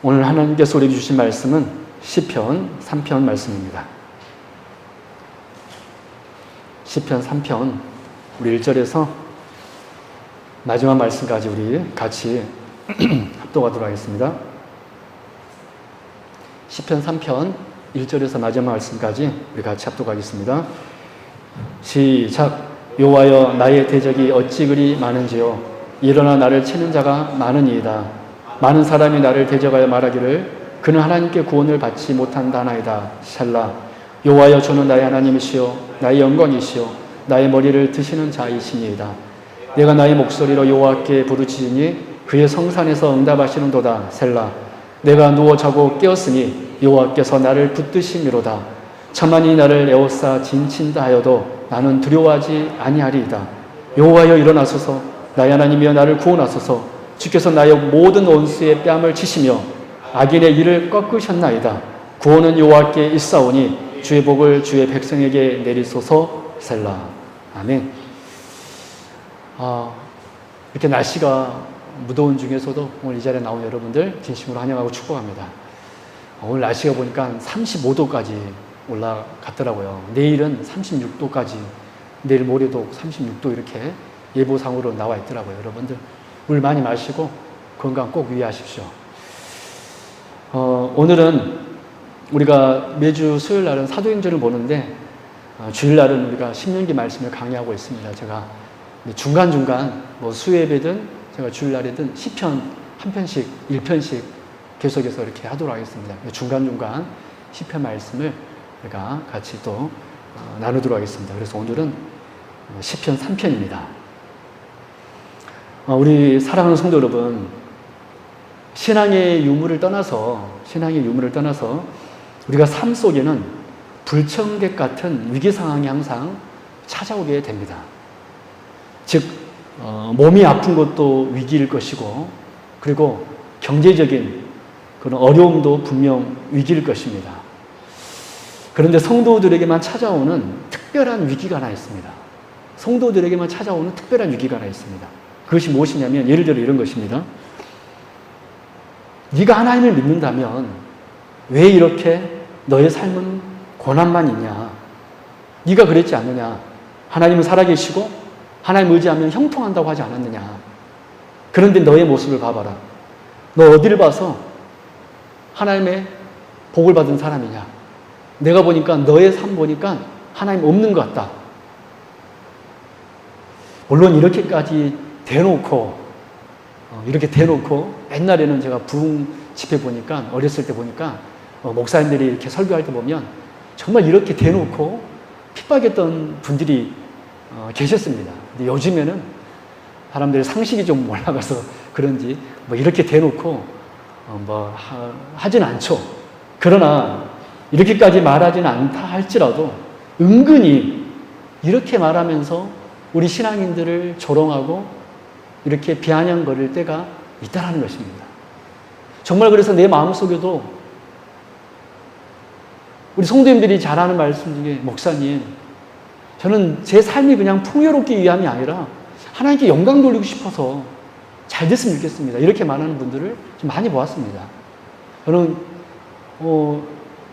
오늘 하나님께서 우리에게 주신 말씀은 시편 3편 말씀입니다. 시편 3편 우리 1절에서 마지막 말씀까지 우리 같이 합독하도록 하겠습니다. 시편 3편 1절에서 마지막 말씀까지 우리 같이 합독하겠습니다. 시작. 여호와여, 나의 대적이 어찌 그리 많은지요. 일어나 나를 치는 자가 많으니이다. 많은 사람이 나를 대적하여 말하기를 그는 하나님께 구원을 받지 못한다 하나이다. 샬라. 여호와여, 주는 나의 하나님이시요 나의 영광이시요 나의 머리를 드시는 자이시니이다. 내가 나의 목소리로 여호와께 부르짖으니 그의 성산에서 응답하시는도다. 셀라. 내가 누워 자고 깨었으니 여호와께서 나를 붙드심이로다. 천만이 나를 에워싸 진친다 하여도 나는 두려워하지 아니하리이다. 여호와여, 일어나소서. 나의 하나님이여, 나를 구원하소서. 주께서 나의 모든 원수의 뺨을 치시며 악인의 일을 꺾으셨나이다. 구원은 여호와께 있사오니 주의 복을 주의 백성에게 내리소서. 셀라. 아멘. 이렇게 날씨가 무더운 중에서도 오늘 이 자리에 나온 여러분들 진심으로 환영하고 축복합니다. 오늘 날씨가 보니까 35도까지 올라갔더라고요. 내일은 36도까지, 내일 모레도 36도 이렇게 예보상으로 나와 있더라고요. 여러분들 물 많이 마시고 건강 꼭 유의하십시오. 오늘은 우리가 매주 수요일 날은 사도행전을 보는데 주일날은 우리가 신명기 말씀을 강의하고 있습니다. 제가 중간중간 수요예배든 제가 주일날이든 시편 한 편씩 1편씩 계속해서 이렇게 하도록 하겠습니다. 중간중간 시편 말씀을 우리가 같이 또 나누도록 하겠습니다. 그래서 오늘은 시편 3편입니다. 우리 사랑하는 성도 여러분, 신앙의 유무를 떠나서 우리가 삶 속에는 불청객 같은 위기 상황이 항상 찾아오게 됩니다. 즉 몸이 아픈 것도 위기일 것이고, 그리고 경제적인 그런 어려움도 분명 위기일 것입니다. 그런데 성도들에게만 찾아오는 특별한 위기가 하나 있습니다. 성도들에게만 찾아오는 특별한 위기가 하나 있습니다. 그것이 무엇이냐면, 예를 들어 이런 것입니다. 네가 하나님을 믿는다면 왜 이렇게 너의 삶은 고난만 있냐? 네가 그랬지 않느냐? 하나님은 살아계시고 하나님 의지하면 형통한다고 하지 않았느냐? 그런데 너의 모습을 봐봐라. 너 어디를 봐서 하나님의 복을 받은 사람이냐? 내가 보니까 너의 삶 보니까 하나님 없는 것 같다. 물론 이렇게 대놓고 옛날에는 제가 부흥 집회 보니까, 어렸을 때 보니까 목사님들이 이렇게 설교할 때 보면 정말 이렇게 대놓고 핍박했던 분들이 계셨습니다. 근데 요즘에는 사람들의 상식이 좀 올라가서 그런지 이렇게 대놓고 하진 않죠. 그러나 이렇게까지 말하지는 않다 할지라도 은근히 이렇게 말하면서 우리 신앙인들을 조롱하고 이렇게 비아냥거릴 때가 있다는 것입니다. 정말 그래서 내 마음속에도 우리 성도님들이 잘 아는 말씀 중에, 목사님, 저는 제 삶이 그냥 풍요롭기 위함이 아니라 하나님께 영광 돌리고 싶어서 잘 됐으면 좋겠습니다. 이렇게 말하는 분들을 좀 많이 보았습니다. 저는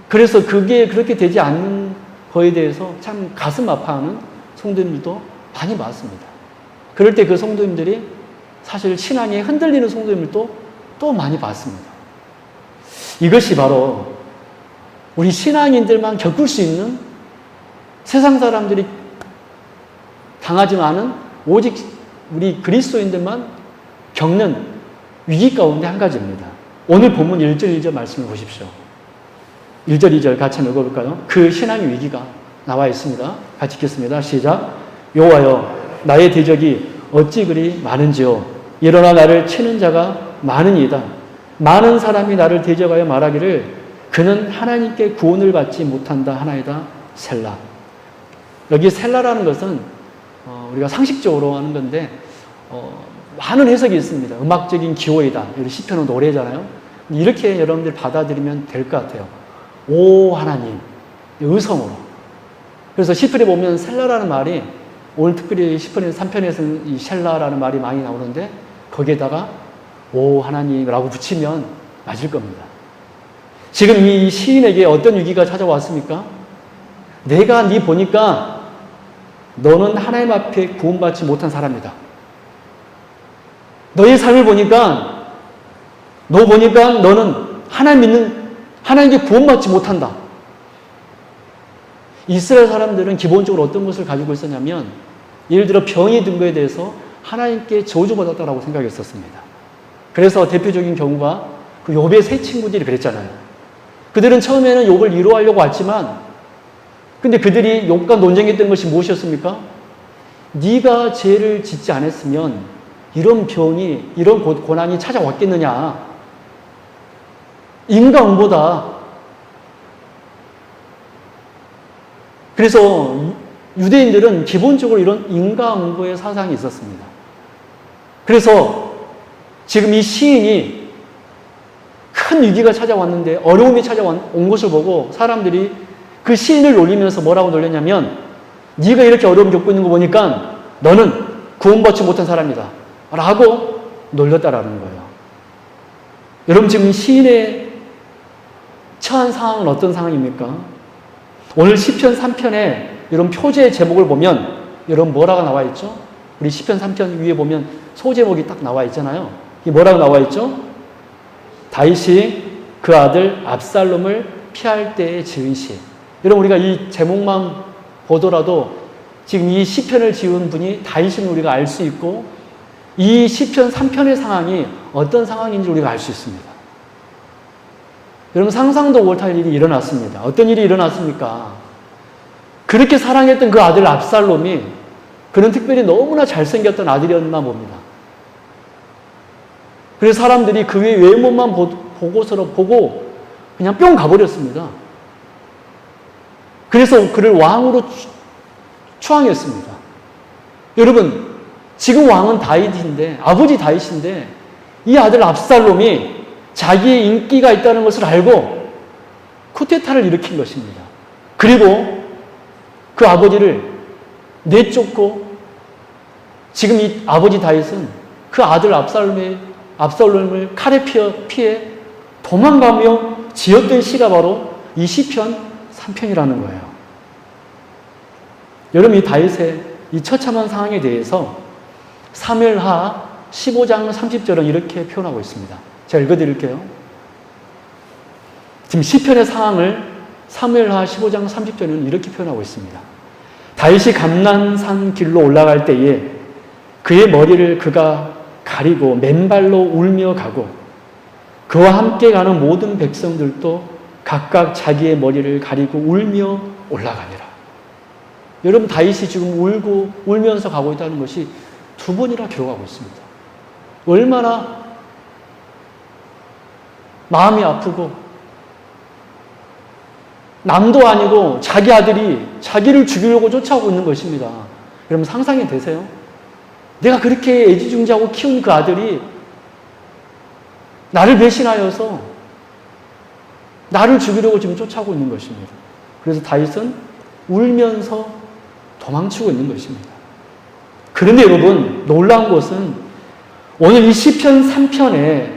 그래서 그게 그렇게 되지 않는 거에 대해서 참 가슴 아파하는 성도님들도 많이 봤습니다. 그럴 때 그 성도님들이 사실 신앙에 흔들리는 성도님들도 또 많이 봤습니다. 이것이 바로 우리 신앙인들만 겪을 수 있는, 세상 사람들이 당하지만은 오직 우리 그리스도인들만 겪는 위기 가운데 한 가지입니다. 오늘 본문 1절 2절 말씀을 보십시오. 1절 2절 같이 읽어볼까요? 그 신앙의 위기가 나와 있습니다. 같이 읽겠습니다. 시작. 여호와여, 나의 대적이 어찌 그리 많은지요. 일어나 나를 치는 자가 많으니이다. 많은 사람이 나를 대적하여 말하기를 그는 하나님께 구원을 받지 못한다 하나이다. 셀라. 여기 셀라라는 것은 우리가 상식적으로 하는 건데 많은 해석이 있습니다. 음악적인 기호이다. 여기 시편은 노래잖아요. 이렇게 여러분들 받아들이면 될 것 같아요. 오 하나님, 의성으로. 그래서 시편에 보면 셀라라는 말이, 오늘 특별히 시편 3편에서는 이 셀라라는 말이 많이 나오는데, 거기에다가 오 하나님이라고 붙이면 맞을 겁니다. 지금 이 시인에게 어떤 위기가 찾아왔습니까? 내가 네 보니까 너는 하나님 앞에 구원받지 못한 사람이다. 너의 삶을 보니까 너는 하나님께 구원받지 못한다. 이스라엘 사람들은 기본적으로 어떤 것을 가지고 있었냐면, 예를 들어 병이 든 거에 대해서 하나님께 저주받았다라고 생각했었습니다. 그래서 대표적인 경우가 그 욥의 세 친구들이 그랬잖아요. 그들은 처음에는 욥을 위로하려고 왔지만, 근데 그들이 욥과 논쟁했던 것이 무엇이었습니까? 네가 죄를 짓지 않았으면 이런 병이, 이런 고난이 찾아왔겠느냐. 인과응보다. 그래서 유대인들은 기본적으로 이런 인과응보의 사상이 있었습니다. 그래서 지금 이 시인이 큰 위기가 찾아왔는데, 어려움이 찾아온 것을 보고 사람들이 그 시인을 놀리면서 뭐라고 놀렸냐면, 네가 이렇게 어려움 겪고 있는 거 보니까 너는 구원받지 못한 사람이다 라고 놀렸다라는 거예요. 여러분, 지금 시인의 처한 상황은 어떤 상황입니까? 오늘 시편 3편에 이런 표제의 제목을 보면 여러분 뭐라고 나와 있죠? 우리 시편 3편 위에 보면 소제목이 딱 나와 있잖아요. 이게 뭐라고 나와 있죠? 다윗이 그 아들 압살롬을 피할 때에 지은 시. 여러분, 우리가 이 제목만 보더라도 지금 이 시편을 지은 분이 다윗임을 우리가 알 수 있고, 이 시편 3편의 상황이 어떤 상황인지 우리가 알 수 있습니다. 여러분, 상상도 못할 일이 일어났습니다. 어떤 일이 일어났습니까? 그렇게 사랑했던 그 아들 압살롬이, 그는 특별히 너무나 잘생겼던 아들이었나 봅니다. 그래서 사람들이 그의 외모만 보고 그냥 뿅 가버렸습니다. 그래서 그를 왕으로 추앙했습니다. 여러분, 지금 왕은 다윗인데, 아버지 다윗인데, 이 아들 압살롬이 자기의 인기가 있다는 것을 알고 쿠데타를 일으킨 것입니다. 그리고 그 아버지를 내쫓고, 지금 이 아버지 다윗은 그 아들 압살롬을 칼에 피해 도망가며 지었던 시가 바로 이 시편 3편이라는 거예요. 여러분, 이 다윗의 이 처참한 상황에 대해서 사무엘하 15장 30절은 이렇게 표현하고 있습니다. 제가 읽어드릴게요. 지금 시편의 상황을 사무엘하 15장 30절은 이렇게 표현하고 있습니다. 다윗이 감난산 길로 올라갈 때에 그의 머리를 그가 가리고 맨발로 울며 가고, 그와 함께 가는 모든 백성들도 각각 자기의 머리를 가리고 울며 올라가니라. 여러분, 다윗이 지금 울면서 가고 있다는 것이 두 번이나 기록하고 있습니다. 얼마나 마음이 아프고, 남도 아니고 자기 아들이 자기를 죽이려고 쫓아오고 있는 것입니다. 여러분, 상상이 되세요? 내가 그렇게 애지중지하고 키운 그 아들이 나를 배신하여서 나를 죽이려고 지금 쫓아오고 있는 것입니다. 그래서 다윗은 울면서 도망치고 있는 것입니다. 그런데 여러분, 놀라운 것은 오늘 이 시편 3편에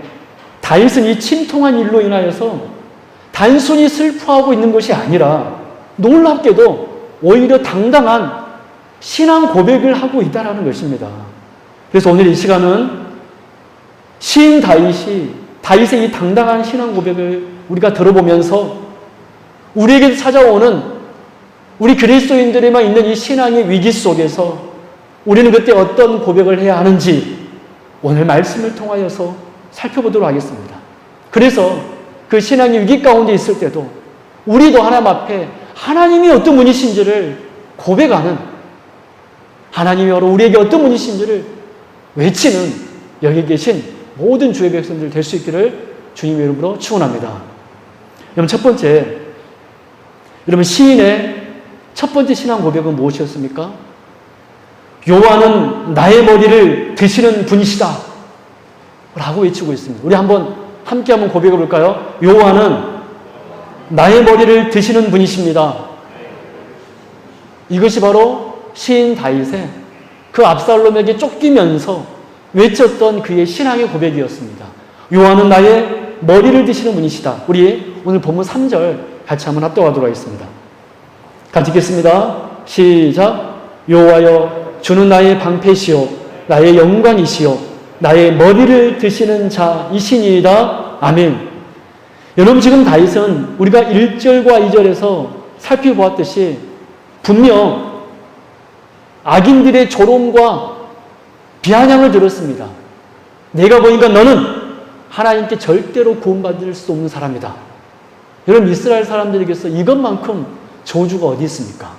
다윗은 이 침통한 일로 인하여서 단순히 슬퍼하고 있는 것이 아니라 놀랍게도 오히려 당당한 신앙 고백을 하고 있다는 것입니다. 그래서 오늘 이 시간은 시인 다윗의 이 당당한 신앙 고백을 우리가 들어보면서 우리에게 찾아오는, 우리 그리스도인들에만 있는 이 신앙의 위기 속에서 우리는 그때 어떤 고백을 해야 하는지 오늘 말씀을 통하여서 살펴보도록 하겠습니다. 그래서 그 신앙의 위기 가운데 있을 때도 우리도 하나님 앞에 하나님이 어떤 분이신지를 고백하는, 하나님이 바로 우리에게 어떤 분이신지를 외치는 여기 계신 모든 주의 백성들 될 수 있기를 주님의 이름으로 축원합니다. 여러분, 첫 번째, 여러분, 시인의 첫 번째 신앙 고백은 무엇이었습니까? 여호와는 나의 머리를 드시는 분이시다 라고 외치고 있습니다. 우리 함께 한번 고백해 볼까요? 여호와는 나의 머리를 드시는 분이십니다. 이것이 바로 시인 다윗의 그 압살롬에게 쫓기면서 외쳤던 그의 신앙의 고백이었습니다. 여호와는 나의 머리를 드시는 분이시다. 우리 오늘 본문 3절 같이 한번 합독하도록 하겠습니다. 같이 읽겠습니다. 시작. 여호와여 주는 나의 방패시요 나의 영광이시요 나의 머리를 드시는 자이시니이다. 아멘. 여러분, 지금 다윗은 우리가 1절과 2절에서 살펴보았듯이 분명 악인들의 조롱과 비아냥을 들었습니다. 내가 보니까 너는 하나님께 절대로 구원받을 수 없는 사람이다. 여러분, 이스라엘 사람들에게서 이것만큼 저주가 어디 있습니까?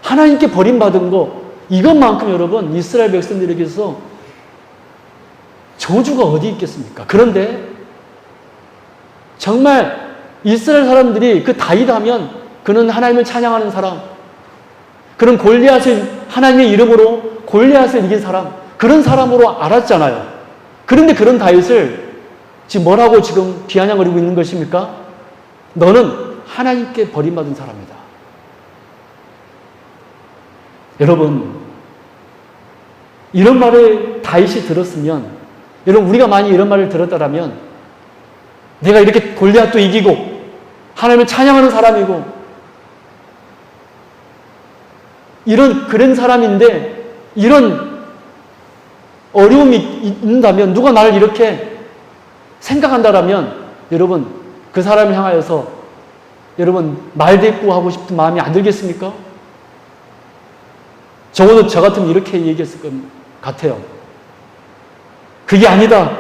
하나님께 버림받은 거, 이것만큼 여러분 이스라엘 백성들에게서 저주가 어디 있겠습니까? 그런데 정말 이스라엘 사람들이 그 다윗 하면 그는 하나님을 찬양하는 사람, 그런 골리앗을 하나님의 이름으로 골리앗을 이긴 사람, 그런 사람으로 알았잖아요. 그런데 그런 다윗을 지금 뭐라고 지금 비아냥거리고 있는 것입니까? 너는 하나님께 버림받은 사람이다. 여러분, 이런 말을 다윗이 들었으면, 여러분 우리가 만약 이런 말을 들었다면 내가 이렇게 골리앗도 이기고 하나님을 찬양하는 사람이고 그런 사람인데 이런 어려움이 있는다면, 누가 나를 이렇게 생각한다라면 여러분 그 사람을 향하여서 여러분 말대꾸하고 싶은 마음이 안 들겠습니까? 적어도 저 같으면 이렇게 얘기했을 것 같아요. 그게 아니다.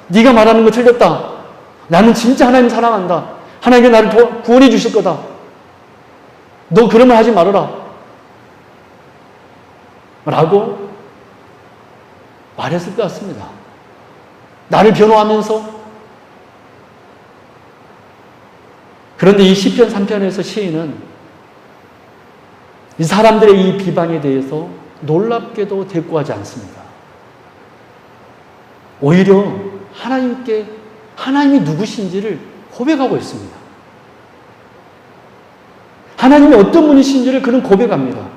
네가 말하는 거 틀렸다. 나는 진짜 하나님 사랑한다. 하나님이 나를 구원해 주실 거다. 너 그런 말 하지 말아라. 라고 말했을 것 같습니다. 나를 변호하면서. 그런데 이 시편 3편에서 시인은 이 사람들의 이 비방에 대해서 놀랍게도 대꾸하지 않습니다. 오히려 하나님이 누구신지를 고백하고 있습니다. 하나님이 어떤 분이신지를 그는 고백합니다.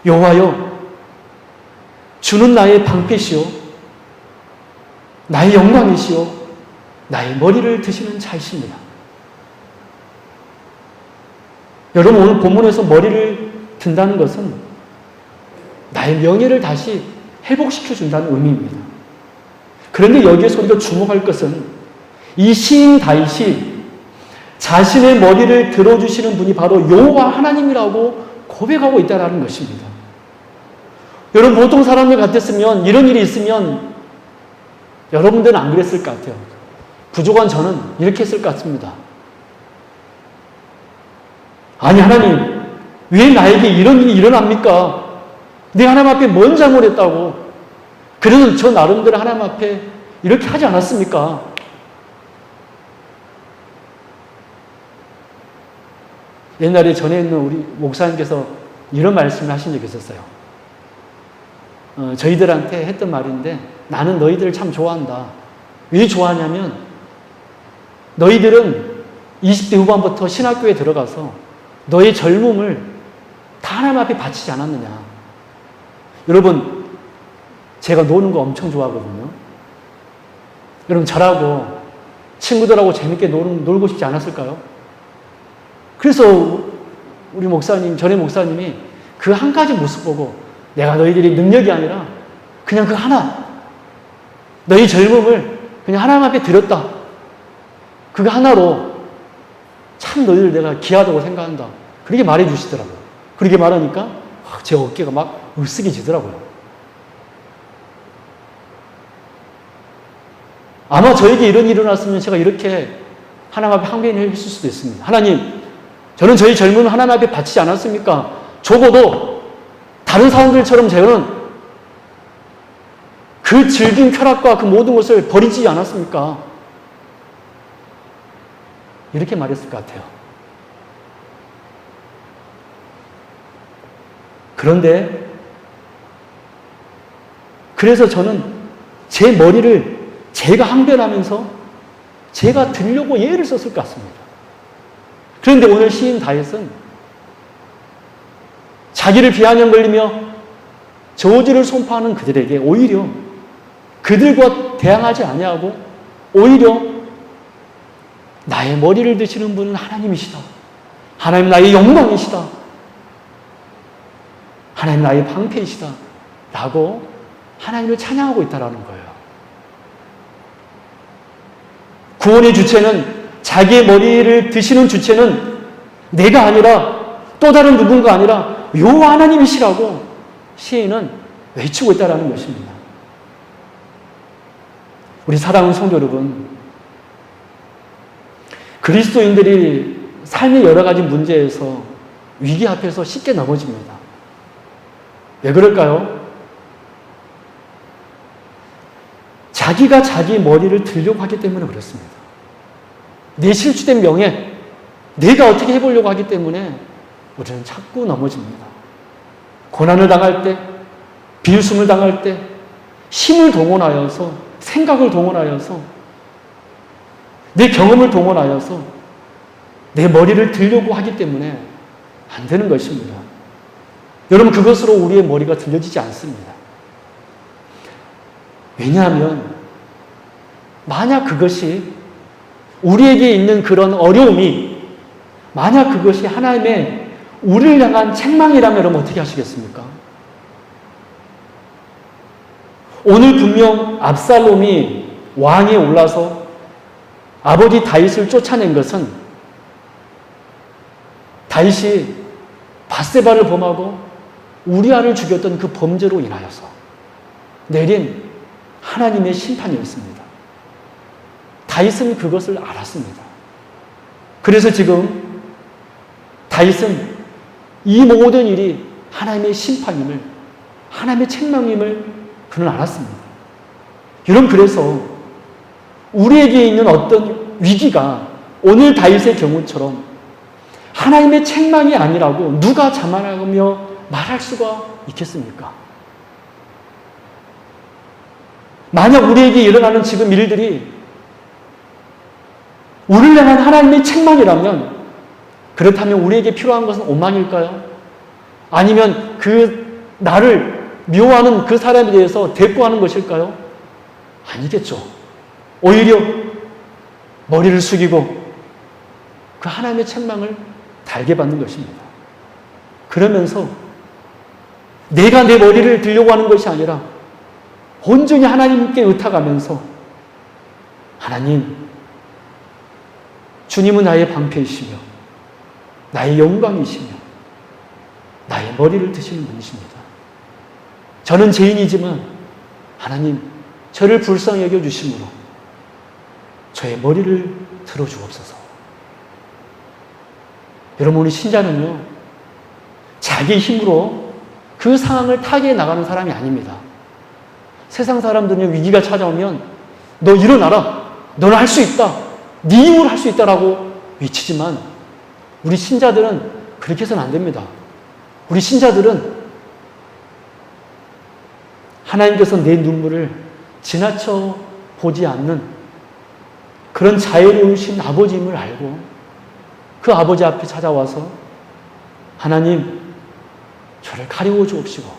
여호와여, 주는 나의 방패시요 나의 영광이시요 나의 머리를 드시는 자이십니다. 여러분, 오늘 본문에서 머리를 든다는 것은 나의 명예를 다시 회복시켜준다는 의미입니다. 그런데 여기에서 우리가 주목할 것은 이 시인 다윗이 자신의 머리를 들어주시는 분이 바로 여호와 하나님이라고 고백하고 있다는 것입니다. 여러분, 보통 사람들 같았으면, 이런 일이 있으면 여러분들은 안 그랬을 것 같아요. 부족한 저는 이렇게 했을 것 같습니다. 아니, 하나님, 왜 나에게 이런 일이 일어납니까? 내가 하나님 앞에 뭔 잘못했다고? 그래서 저 나름대로 하나님 앞에 이렇게 하지 않았습니까? 옛날에 전에 있는 우리 목사님께서 이런 말씀을 하신 적이 있었어요. 저희들한테 했던 말인데, 나는 너희들을 참 좋아한다. 왜 좋아하냐면, 너희들은 20대 후반부터 신학교에 들어가서 너의 젊음을 다 하나님 앞에 바치지 않았느냐. 여러분, 제가 노는 거 엄청 좋아하거든요. 여러분, 저라고 친구들하고 재밌게 놀고 싶지 않았을까요? 그래서 우리 목사님, 전에 목사님이 그 한 가지 모습 보고, 내가 너희들이 능력이 아니라 그냥 그 하나, 너희 젊음을 그냥 하나님 앞에 드렸다. 그거 하나로 참 너희들 내가 귀하다고 생각한다. 그렇게 말해 주시더라고요. 그렇게 말하니까 제 어깨가 막 으쓱해지더라고요. 아마 저에게 이런 일이 일어났으면 제가 이렇게 하나님 앞에 항변을 했을 수도 있습니다. 하나님, 저는 저희 젊음을 하나님 앞에 바치지 않았습니까? 적어도 다른 사람들처럼 저는 그 즐긴 쾌락과 그 모든 것을 버리지 않았습니까? 이렇게 말했을 것 같아요. 그런데 그래서 저는 제 머리를 제가 항변하면서 제가 들려고 예를 썼을 것 같습니다. 그런데 오늘 시인 다윗은 자기를 비아냥거리며 저주를 선포하는 그들에게 오히려 그들과 대항하지 아니하고 오히려 나의 머리를 드시는 분은 하나님이시다. 하나님 나의 영광이시다. 하나님 나의 방패이시다. 라고 하나님을 찬양하고 있다는 거예요. 구원의 주체는, 자기의 머리를 드시는 주체는 내가 아니라 또 다른 누군가 아니라 여호와 하나님이시라고 시인은 외치고 있다는 것입니다. 우리 사랑하는 성도 여러분, 그리스도인들이 삶의 여러 가지 문제에서 위기 앞에서 쉽게 넘어집니다. 왜 그럴까요? 자기가 자기 머리를 들려고 하기 때문에 그렇습니다. 내 실추된 명예, 내가 어떻게 해보려고 하기 때문에 우리는 자꾸 넘어집니다. 고난을 당할 때, 비웃음을 당할 때 힘을 동원하여서, 생각을 동원하여서, 내 경험을 동원하여서 내 머리를 들려고 하기 때문에 안 되는 것입니다. 여러분, 그것으로 우리의 머리가 들려지지 않습니다. 왜냐하면 만약 그것이 우리에게 있는 그런 어려움이 만약 그것이 하나님의 우리를 향한 책망이라면 여러분 어떻게 하시겠습니까? 오늘 분명 압살롬이 왕에 올라서 아버지 다윗을 쫓아낸 것은 다윗이 밧세바를 범하고 우리아를 죽였던 그 범죄로 인하여서 내린 하나님의 심판이었습니다. 다윗은 그것을 알았습니다. 그래서 지금 다윗은 이 모든 일이 하나님의 심판임을, 하나님의 책망임을 그는 알았습니다. 여러분, 그래서 우리에게 있는 어떤 위기가 오늘 다윗의 경우처럼 하나님의 책망이 아니라고 누가 자만하며 말할 수가 있겠습니까? 만약 우리에게 일어나는 지금 일들이 우리를 향한 하나님의 책망이라면, 그렇다면 우리에게 필요한 것은 원망일까요? 아니면 그 나를 미워하는 그 사람에 대해서 대꾸하는 것일까요? 아니겠죠. 오히려 머리를 숙이고 그 하나님의 책망을 달게 받는 것입니다. 그러면서 내가 내 머리를 들려고 하는 것이 아니라 온전히 하나님께 의탁하면서, 하나님, 주님은 나의 방패이시며 나의 영광이시며 나의 머리를 드시는 분이십니다. 저는 죄인이지만 하나님, 저를 불쌍히 여겨주심으로 저의 머리를 들어주옵소서. 여러분, 우리 신자는요, 자기 힘으로 그 상황을 타개해 나가는 사람이 아닙니다. 세상 사람들은 위기가 찾아오면 너 일어나라, 너는 할 수 있다, 네 힘으로 할 수 있다라고 외치지만 우리 신자들은 그렇게 해서는 안 됩니다. 우리 신자들은 하나님께서 내 눈물을 지나쳐 보지 않는 그런 자애로우신 아버지임을 알고 그 아버지 앞에 찾아와서, 하나님, 저를 가리워 주옵시고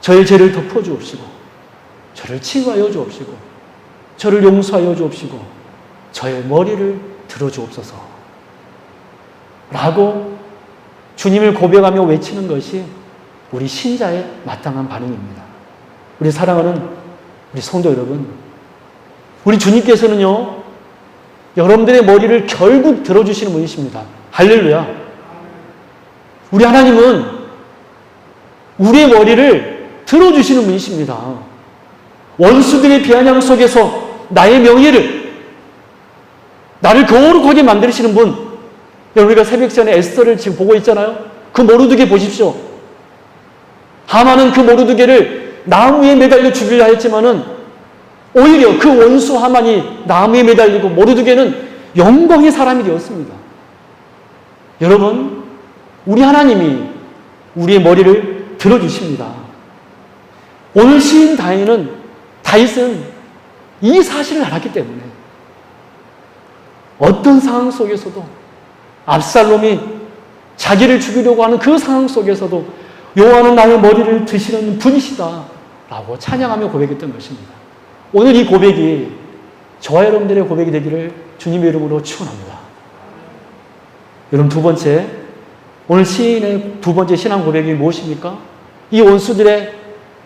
저의 죄를 덮어 주옵시고 저를 치유하여 주옵시고 저를 용서하여 주옵시고 저의 머리를 들어 주옵소서 라고 주님을 고백하며 외치는 것이 우리 신자의 마땅한 반응입니다. 우리 사랑하는 우리 성도 여러분, 우리 주님께서는요, 여러분들의 머리를 결국 들어주시는 분이십니다. 할렐루야. 우리 하나님은 우리의 머리를 들어주시는 분이십니다. 원수들의 비아냥 속에서 나의 명예를, 나를 거룩하게 만드시는 분. 우리가 새벽 전에 에스더를 지금 보고 있잖아요. 그 모르드게 보십시오. 하만은 그 모르드게를 나무에 매달려 죽이려 했지만은 오히려 그 원수 하만이 나무에 매달리고 모르드게는 영광의 사람이 되었습니다. 여러분, 우리 하나님이 우리의 머리를 들어주십니다. 오늘 시인 다윗은 이 사실을 알았기 때문에 어떤 상황 속에서도, 압살롬이 자기를 죽이려고 하는 그 상황 속에서도 여호와는 나의 머리를 드시는 분이시다 라고 찬양하며 고백했던 것입니다. 오늘 이 고백이 저와 여러분들의 고백이 되기를 주님의 이름으로 축원합니다. 여러분, 두 번째, 오늘 시인의 두 번째 신앙 고백이 무엇입니까? 이 원수들의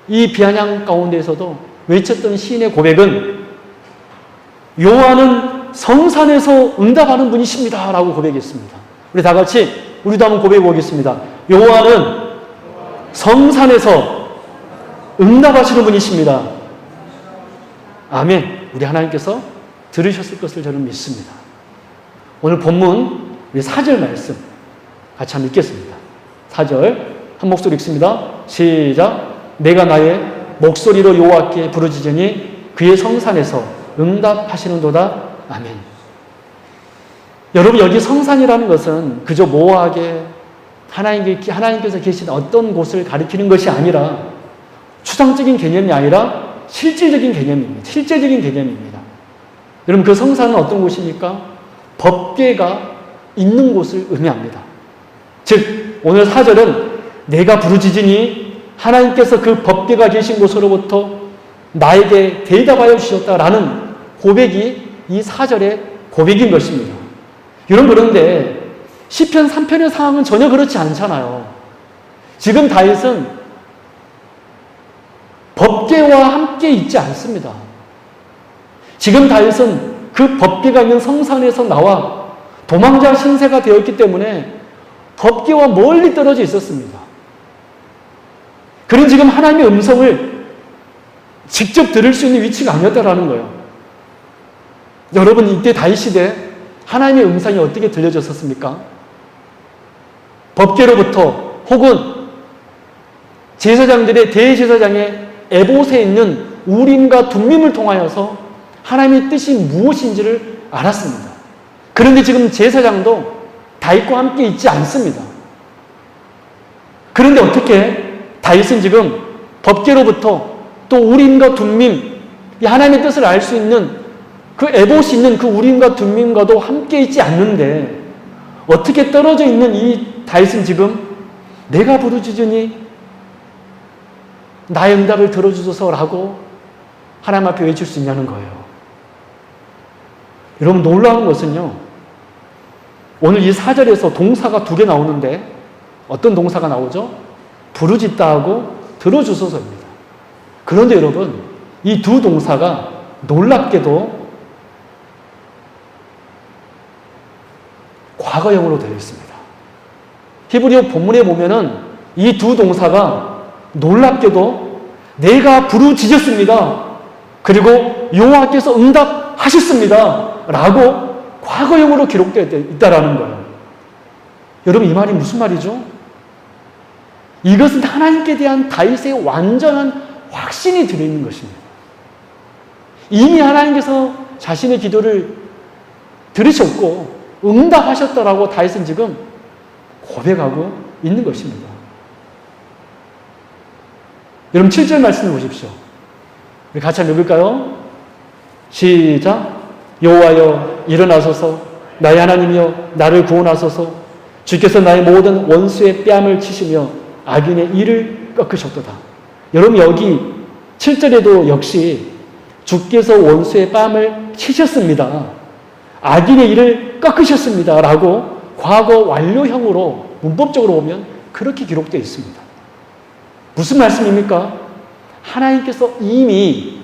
이 비아냥 가운데에서도 외쳤던 시인의 고백은 여호와는 성산에서 응답하는 분이십니다 라고 고백했습니다. 우리 다 같이 우리도 한번 고백해 보겠습니다. 여호와는 성산에서 응답하시는 분이십니다. 아멘. 우리 하나님께서 들으셨을 것을 저는 믿습니다. 오늘 본문 우리 4절 말씀 같이 한번 읽겠습니다. 4절 한 목소리 읽습니다. 시작. 내가 나의 목소리로 여호와께 부르짖으니 그의 성산에서 응답하시는도다. 아멘. 여러분, 여기 성산이라는 것은 그저 모호하게 하나님께서 계신 어떤 곳을 가리키는 것이 아니라 추상적인 개념이 아니라 실질적인 개념입니다. 실제적인 개념입니다. 여러분, 그 성산은 어떤 곳입니까? 법궤가 있는 곳을 의미합니다. 즉, 오늘 4절은 내가 부르짖으니 하나님께서 그 법궤가 계신 곳으로부터 나에게 대답하여 주셨다라는 고백이 이 4절의 고백인 것입니다. 여러분, 그런데 시편 3편의 상황은 전혀 그렇지 않잖아요. 지금 다윗은 법궤와 함께 있지 않습니다. 지금 다윗은 그 법궤가 있는 성산에서 나와 도망자 신세가 되었기 때문에 법궤와 멀리 떨어져 있었습니다. 그는 지금 하나님의 음성을 직접 들을 수 있는 위치가 아니었다라는 거예요. 여러분, 이때 다윗 시대 하나님의 음성이 어떻게 들려졌었습니까? 법궤로부터 혹은 제사장들의 대제사장의 에봇에 있는 우림과 둠밈을 통하여서 하나님의 뜻이 무엇인지를 알았습니다. 그런데 지금 제사장도 다윗과 함께 있지 않습니다. 그런데 어떻게 다윗은 지금 법궤로부터 또 우림과 둠밈, 이 하나님의 뜻을 알 수 있는 그 에봇이 있는 그 우림과 둠밈과도 함께 있지 않는데 어떻게 떨어져 있는 이 다윗은 지금 내가 부르짖으니 나의 응답을 들어주소서라고 하나님 앞에 외칠 수 있냐는 거예요. 여러분, 놀라운 것은요, 오늘 이 4절에서 동사가 2개 나오는데 어떤 동사가 나오죠? 부르짖다 하고 들어주소서입니다. 그런데 여러분, 이 두 동사가 놀랍게도 과거형으로 되어 있습니다. 히브리어 본문에 보면은 이 두 동사가 놀랍게도 내가 부르짖었습니다. 그리고 여호와께서 응답하셨습니다. 라고 과거형으로 기록되어 있다라는 거예요. 여러분, 이 말이 무슨 말이죠? 이것은 하나님께 대한 다윗의 완전한 확신이 들어있는 것입니다. 이미 하나님께서 자신의 기도를 들으셨고 응답하셨다라고 다윗은 지금 고백하고 있는 것입니다. 여러분, 7절 말씀을 보십시오. 우리 같이 한번 읽을까요? 시작. 여호와여 일어나소서, 나의 하나님이여 나를 구원하소서. 주께서 나의 모든 원수의 뺨을 치시며 악인의 이를 꺾으셨도다. 여러분, 여기 7절에도 역시 주께서 원수의 뺨을 치셨습니다. 악인의 이를 꺾으셨습니다. 라고 과거 완료형으로 문법적으로 보면 그렇게 기록되어 있습니다. 무슨 말씀입니까? 하나님께서 이미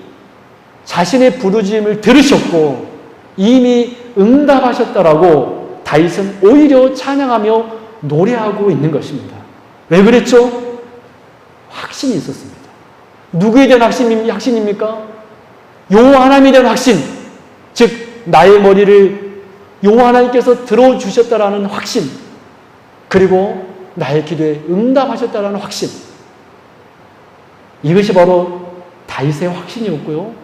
자신의 부르짖음을 들으셨고 이미 응답하셨다라고 다윗은 오히려 찬양하며 노래하고 있는 것입니다. 왜 그랬죠? 확신이 있었습니다. 누구에 대한 확신입니까? 여호와 하나님에 대한 확신, 즉 나의 머리를 여호와 하나님께서 들어주셨다라는 확신, 그리고 나의 기도에 응답하셨다라는 확신. 이것이 바로 다윗의 확신이었고요.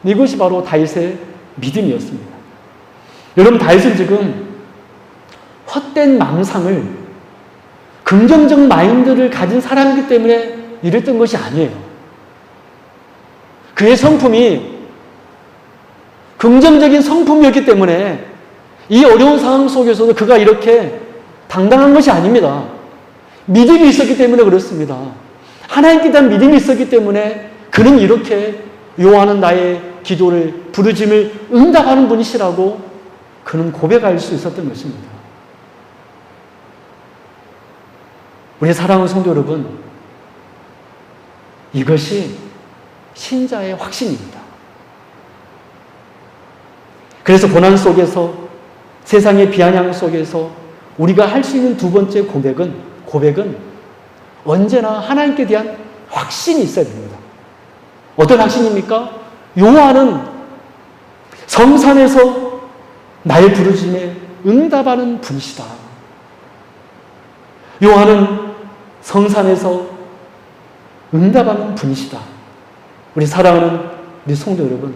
이것이 바로 다윗의 믿음이었습니다. 여러분, 다윗은 지금 헛된 망상을, 긍정적 마인드를 가진 사람이기 때문에 이랬던 것이 아니에요. 그의 성품이 긍정적인 성품이었기 때문에 이 어려운 상황 속에서도 그가 이렇게 당당한 것이 아닙니다. 믿음이 있었기 때문에 그렇습니다. 하나님께 대한 믿음이 있었기 때문에 그는 이렇게 여호와는 나의 기도를, 부르짐을 응답하는 분이시라고 그는 고백할 수 있었던 것입니다. 우리 사랑하는 성도 여러분, 이것이 신자의 확신입니다. 그래서 고난 속에서, 세상의 비아냥 속에서 우리가 할 수 있는 두 번째 고백은 언제나 하나님께 대한 확신이 있어야 됩니다. 어떤 확신입니까? 요한은 성산에서 나의 부르심에 응답하는 분이시다. 요한은 성산에서 응답하는 분이시다. 우리 사랑하는 우리 성도 여러분,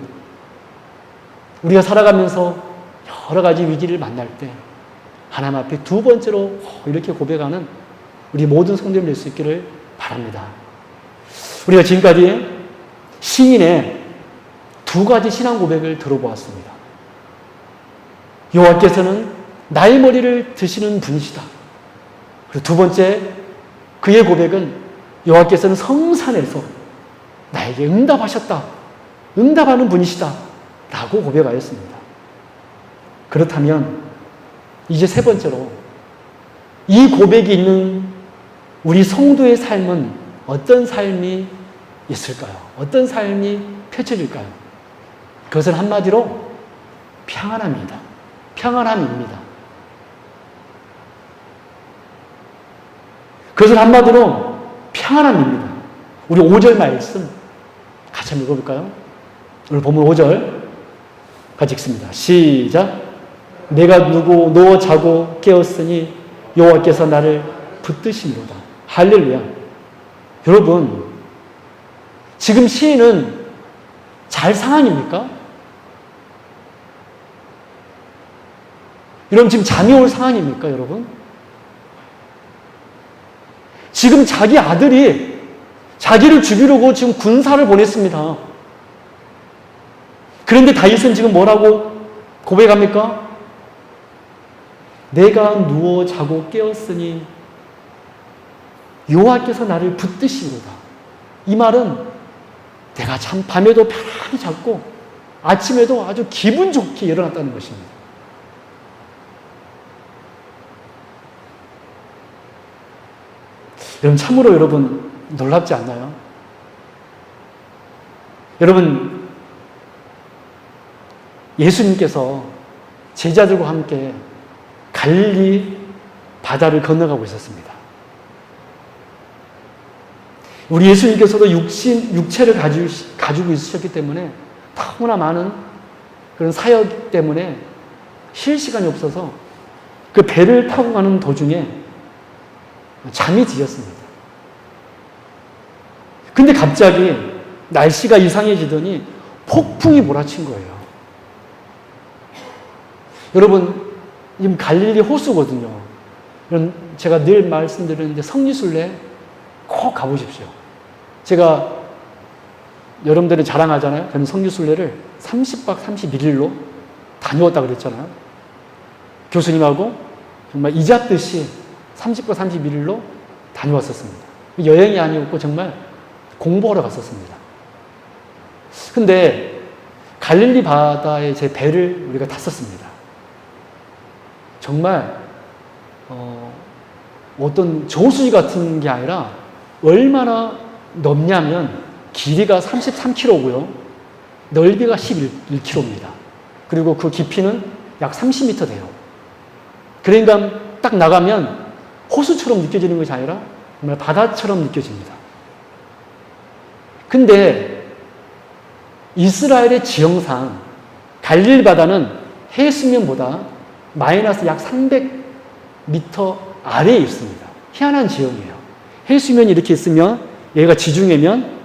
우리가 살아가면서 여러 가지 위기를 만날 때 하나님 앞에 두 번째로 이렇게 고백하는 우리 모든 성도님 될 수 있기를 바랍니다. 우리가 지금까지 시인의 두 가지 신앙 고백을 들어보았습니다. 여호와께서는 나의 머리를 드시는 분이시다. 그리고 두 번째, 그의 고백은 여호와께서는 성산에서 나에게 응답하셨다. 응답하는 분이시다. 라고 고백하였습니다. 그렇다면 이제 세 번째로, 이 고백이 있는 우리 성도의 삶은 어떤 삶이 있을까요? 어떤 삶이 펼쳐질까요? 그것은 한마디로 평안함입니다. 평안함입니다. 그것은 한마디로 평안함입니다. 우리 5절 말씀 같이 한번 읽어볼까요? 오늘 본문 5절 같이 읽습니다. 시작. 내가 누워 자고 깨었으니 여호와께서 나를 붙드시미로다. 할렐루야. 여러분, 지금 시인은 잘 상황입니까? 여러분, 지금 잠이 올 상황입니까, 여러분? 지금 자기 아들이 자기를 죽이려고 지금 군사를 보냈습니다. 그런데 다윗은 지금 뭐라고 고백합니까? 내가 누워 자고 깨었으니 여호와께서 나를 붙드시로다. 이 말은 내가 참 밤에도 편안히 잤고 아침에도 아주 기분 좋게 일어났다는 것입니다. 여러분, 참으로 여러분 놀랍지 않나요? 여러분, 예수님께서 제자들과 함께 갈릴리 바다를 건너가고 있었습니다. 우리 예수님께서도 육체를 가지고 있으셨기 때문에 너무나 많은 그런 사역 때문에 쉴 시간이 없어서 그 배를 타고 가는 도중에 잠이 드셨습니다. 근데 갑자기 날씨가 이상해지더니 폭풍이 몰아친 거예요. 여러분, 지금 갈릴리 호수거든요. 제가 늘 말씀드리는데 성리순례 꼭 가보십시오. 제가 여러분들은 자랑하잖아요. 저는 성리순례를 30박 31일로 다녀왔다고 그랬잖아요. 교수님하고 정말 이잡듯이 30박 31일로 다녀왔었습니다. 여행이 아니었고 정말 공부하러 갔었습니다. 근데 갈릴리 바다에 제 배를 우리가 탔었습니다. 정말 어떤 저수지 같은 게 아니라 얼마나 넓냐면 길이가 33km고요. 넓이가 11km입니다. 그리고 그 깊이는 약 30m 돼요. 그러니까 딱 나가면 호수처럼 느껴지는 것이 아니라 정말 바다처럼 느껴집니다. 근데 이스라엘의 지형상 갈릴리 바다는 해수면보다 마이너스 약 300m 아래에 있습니다. 희한한 지형이에요. 해수면이 이렇게 있으면 얘가 지중해면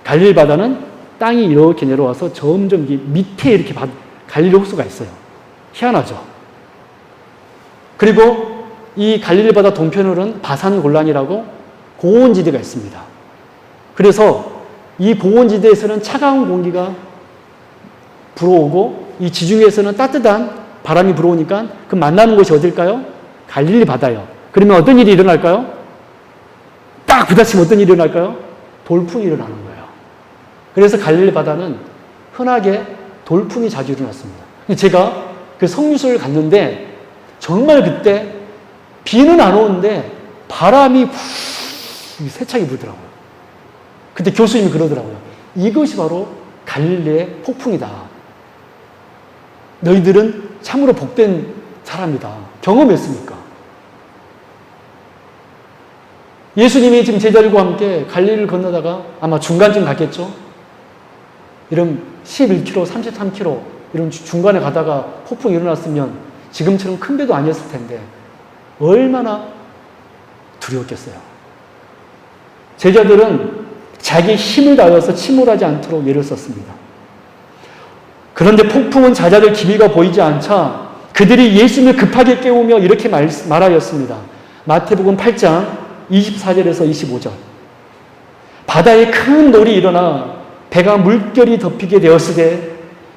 갈릴리 바다는 땅이 이렇게 내려와서 점점 밑에 이렇게 갈릴리 호수가 있어요. 희한하죠. 그리고 이 갈릴리 바다 동편으로는 바산 골란이라고 고온지대가 있습니다. 그래서 이 고온지대에서는 차가운 공기가 불어오고 이 지중해에서는 따뜻한 바람이 불어오니까 그 만나는 곳이 어딜까요? 갈릴리 바다예요. 그러면 어떤 일이 일어날까요? 딱 부딪히면 어떤 일이 일어날까요? 돌풍이 일어나는 거예요. 그래서 갈릴리 바다는 흔하게 돌풍이 자주 일어났습니다. 제가 그 성유소를 갔는데 정말 그때 비는 안 오는데 바람이 세차게 불더라고요. 그때 교수님이 그러더라고요. 이것이 바로 갈릴리의 폭풍이다. 너희들은 참으로 복된 사람이다. 경험했으니까. 예수님이 지금 제자들과 함께 갈릴리를 건너다가 아마 중간쯤 갔겠죠? 이런 11km, 33km 이런 중간에 가다가 폭풍이 일어났으면 지금처럼 큰 배도 아니었을 텐데 얼마나 두려웠겠어요. 제자들은 자기 힘을 다해서 침몰하지 않도록 예를 썼습니다. 그런데 폭풍은 자자들 기미가 보이지 않자 그들이 예수님을 급하게 깨우며 이렇게 말하였습니다. 마태복음 8장 24절에서 25절. 바다에 큰 놀이 일어나 배가 물결이 덮이게 되었으되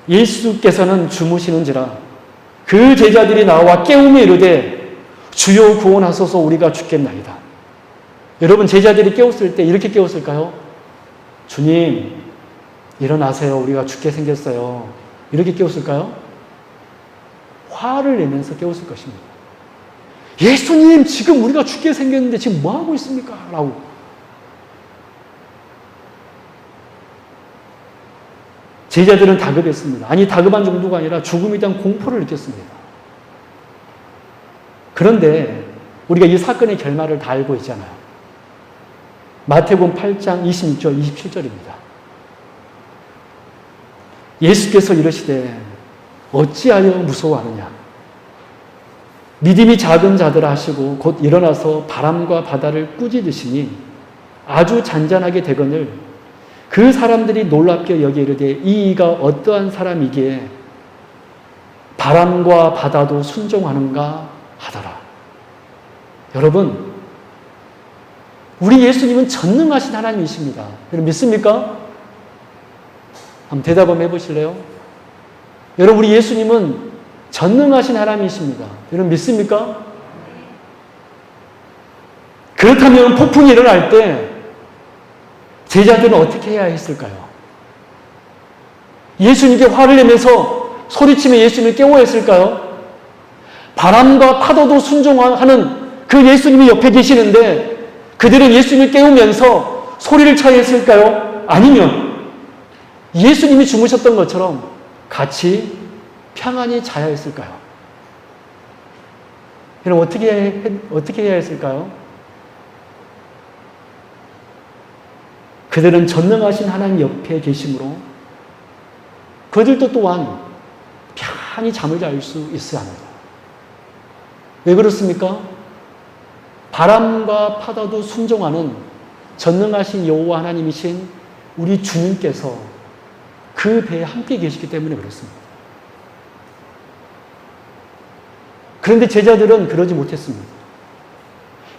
예수께서는 주무시는지라. 그 제자들이 나와 깨우며 이르되 주여 구원하소서 우리가 죽겠나이다. 여러분 제자들이 깨웠을 때 이렇게 깨웠을까요? 주님 일어나세요. 우리가 죽게 생겼어요. 이렇게 깨웠을까요? 화를 내면서 깨웠을 것입니다. 예수님 지금 우리가 죽게 생겼는데 지금 뭐하고 있습니까? 라고. 제자들은 다급했습니다. 아니 다급한 정도가 아니라 죽음에 대한 공포를 느꼈습니다. 그런데 우리가 이 사건의 결말을 다 알고 있잖아요. 마태복음 8장 26절, 27절입니다. 예수께서 이르시되 어찌하여 무서워하느냐. 믿음이 작은 자들아 하시고 곧 일어나서 바람과 바다를 꾸짖으시니 아주 잔잔하게 되거늘 그 사람들이 놀랍게 여기 이르되 이 이가 어떠한 사람이기에 바람과 바다도 순종하는가 하더라. 여러분, 우리 예수님은 전능하신 하나님이십니다. 여러분 믿습니까? 한번 대답 한번 해보실래요? 여러분 우리 예수님은 전능하신 하나님이십니다. 여러분 믿습니까? 그렇다면 폭풍이 일어날 때 제자들은 어떻게 해야 했을까요? 예수님께 화를 내면서 소리치며 예수님을 깨워야 했을까요? 바람과 파도도 순종하는 그 예수님이 옆에 계시는데 그들은 예수님을 깨우면서 소리를 쳐야 했을까요? 아니면 예수님이 주무셨던 것처럼 같이 평안히 자야 했을까요? 그럼 어떻게 해야 했을까요? 그들은 전능하신 하나님 옆에 계심으로 그들도 또한 편안히 잠을 잘 수 있어야 합니다. 왜 그렇습니까? 바람과 파도도 순종하는 전능하신 여호와 하나님이신 우리 주님께서 그 배에 함께 계시기 때문에 그렇습니다. 그런데 제자들은 그러지 못했습니다.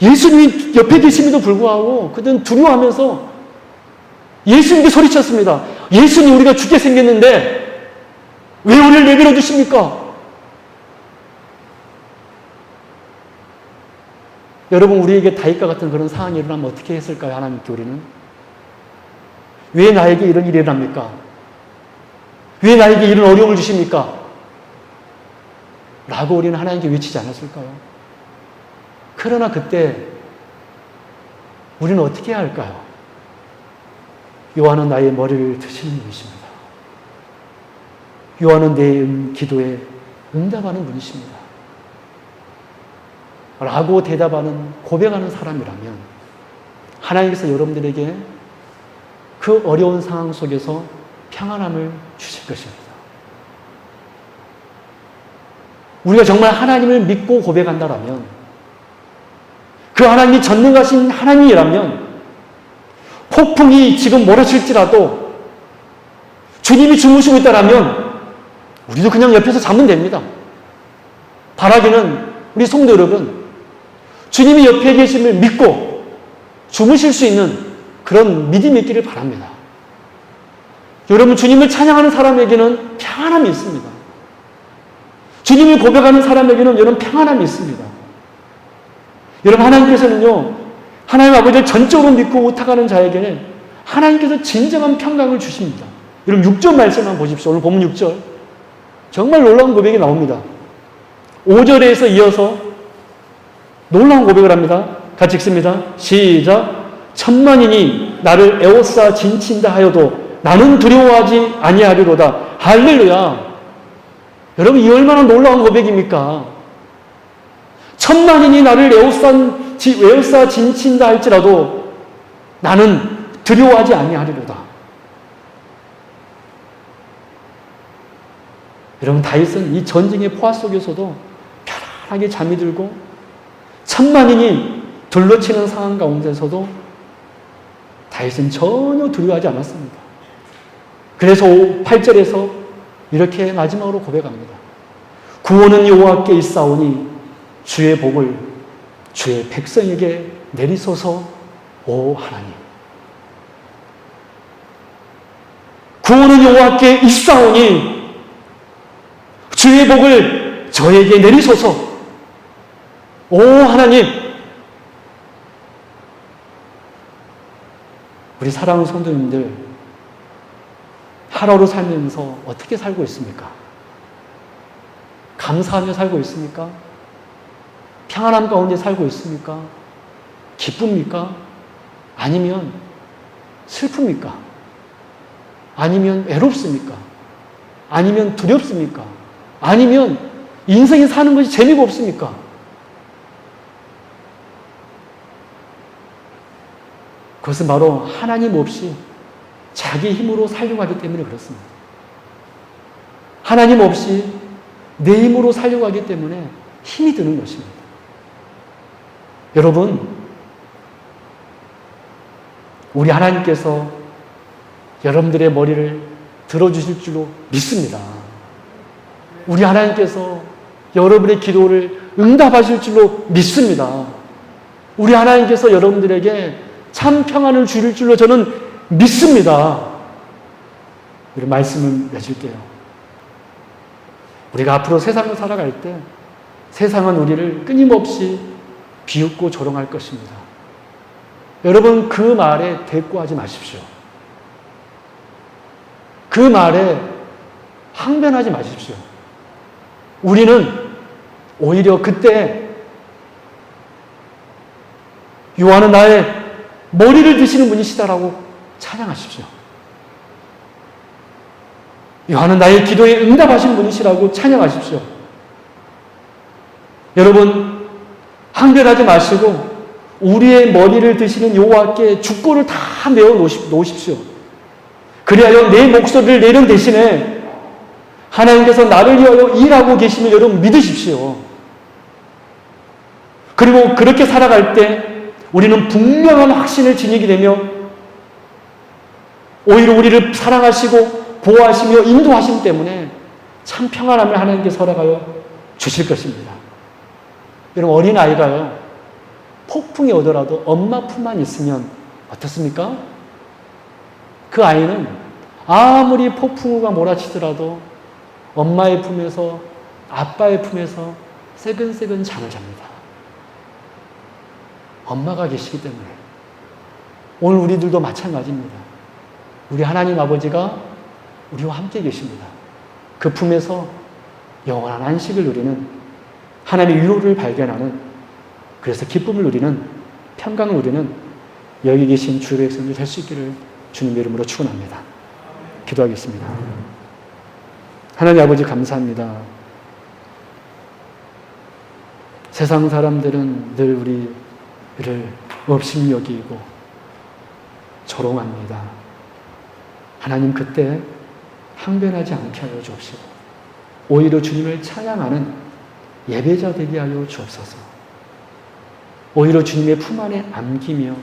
예수님이 옆에 계심에도 불구하고 그들은 두려워하면서 예수님께 소리쳤습니다. 예수님 우리가 죽게 생겼는데 왜 우리를 내버려 두십니까? 여러분 우리에게 다윗과 같은 그런 상황이 일어나면 어떻게 했을까요? 하나님께 우리는 왜 나에게 이런 일이 일어납니까? 왜 나에게 이런 어려움을 주십니까? 라고 우리는 하나님께 외치지 않았을까요? 그러나 그때 우리는 어떻게 해야 할까요? 요한은 나의 머리를 드시는 분이십니다. 요한은 내 기도에 응답하는 분이십니다. 라고 대답하는 고백하는 사람이라면 하나님께서 여러분들에게 그 어려운 상황 속에서 평안함을 주실 것입니다. 우리가 정말 하나님을 믿고 고백한다라면 그 하나님이 전능하신 하나님이라면 폭풍이 지금 몰아칠지라도 주님이 주무시고 있다라면 우리도 그냥 옆에서 자면 됩니다. 바라기는 우리 성도 여러분 주님이 옆에 계심을 믿고 주무실 수 있는 그런 믿음이 있기를 바랍니다. 여러분 주님을 찬양하는 사람에게는 평안함이 있습니다. 주님을 고백하는 사람에게는 여러분 평안함이 있습니다. 여러분 하나님께서는요 하나님 아버지를 전적으로 믿고 의탁하는 자에게는 하나님께서 진정한 평강을 주십니다. 여러분 6절 말씀만 보십시오. 오늘 본문 6절. 정말 놀라운 고백이 나옵니다. 5절에서 이어서 놀라운 고백을 합니다. 같이 읽습니다. 시작. 천만인이 나를 에워싸 진친다 하여도 나는 두려워하지 아니하리로다. 할렐루야. 여러분 이 얼마나 놀라운 고백입니까? 천만인이 나를 에워싸 진친다 할지라도 나는 두려워하지 아니하리로다. 여러분 다윗은 이 전쟁의 포화 속에서도 편안하게 잠이 들고 천만인이 둘러치는 상황 가운데서도 다윗은 전혀 두려워하지 않았습니다. 그래서 8절에서 이렇게 마지막으로 고백합니다. 구원은 여호와께 있사오니 주의 복을 주의 백성에게 내리소서 오 하나님. 구원은 여호와께 있사오니 주의 복을 저에게 내리소서 오 하나님. 우리 사랑하는 성도님들 하루하루 살면서 어떻게 살고 있습니까? 감사하며 살고 있습니까? 평안함 가운데 살고 있습니까? 기쁩니까? 아니면 슬픕니까? 아니면 외롭습니까? 아니면 두렵습니까? 아니면 인생에 사는 것이 재미가 없습니까? 그것은 바로 하나님 없이 자기 힘으로 살려고 하기 때문에 그렇습니다. 하나님 없이 내 힘으로 살려고 하기 때문에 힘이 드는 것입니다. 여러분, 우리 하나님께서 여러분들의 머리를 들어주실 줄로 믿습니다. 우리 하나님께서 여러분의 기도를 응답하실 줄로 믿습니다. 우리 하나님께서 여러분들에게 참 평안을 주실 줄로 저는 믿습니다. 우리 말씀을 맺을게요. 우리가 앞으로 세상을 살아갈 때 세상은 우리를 끊임없이 비웃고 조롱할 것입니다. 여러분 그 말에 대꾸하지 마십시오. 그 말에 항변하지 마십시오. 우리는 오히려 그때 여호와는 나의 머리를 드시는 분이시다라고 찬양하십시오. 여호와는 나의 기도에 응답하신 분이시라고 찬양하십시오. 여러분 항변하지 마시고 우리의 머리를 드시는 여호와께 주권을 다 내어 놓으십시오. 그리하여 내 목소리를 내는 대신에 하나님께서 나를 위하여 일하고 계시면 여러분 믿으십시오. 그리고 그렇게 살아갈 때 우리는 분명한 확신을 지니게 되며 오히려 우리를 사랑하시고 보호하시며 인도하시기 때문에 참 평안함을 하나님께서 허락하여 주실 것입니다. 여러분 어린아이가요 폭풍이 오더라도 엄마 품만 있으면 어떻습니까? 그 아이는 아무리 폭풍우가 몰아치더라도 엄마의 품에서 아빠의 품에서 새근새근 잠을 잡니다. 엄마가 계시기 때문에. 오늘 우리들도 마찬가지입니다. 우리 하나님 아버지가 우리와 함께 계십니다. 그 품에서 영원한 안식을 누리는 하나님의 위로를 발견하는 그래서 기쁨을 누리는 평강을 누리는 여기 계신 주의 백성들 될 수 있기를 주님의 이름으로 축원합니다. 기도하겠습니다. 하나님 아버지 감사합니다. 세상 사람들은 늘 우리를 업심 여기고 조롱합니다. 하나님 그때 항변하지 않게 하여 주옵시고 오히려 주님을 찬양하는 예배자 되게 하여 주옵소서. 오히려 주님의 품 안에 안기며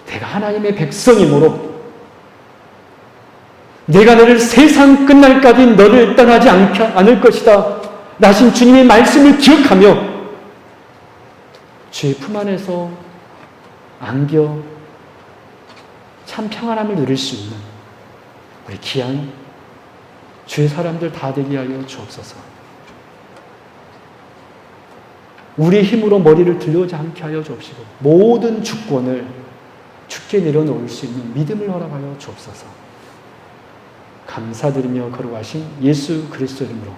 내가 하나님의 백성이므로 내가 너를 세상 끝날까지 너를 떠나지 않을 것이다 라신 주님의 말씀을 기억하며 주의 품 안에서 안겨 참 평안함을 누릴 수 있는 우리 귀한 주의 사람들 다 되게 하여 주옵소서. 우리 힘으로 머리를 들려오지 않게 하여 주옵시고 모든 주권을 주께 내려놓을 수 있는 믿음을 허락하여 주옵소서. 감사드리며 거룩하신 예수 그리스도 이름으로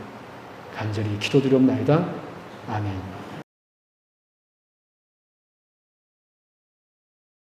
간절히 기도드리옵나이다. 아멘.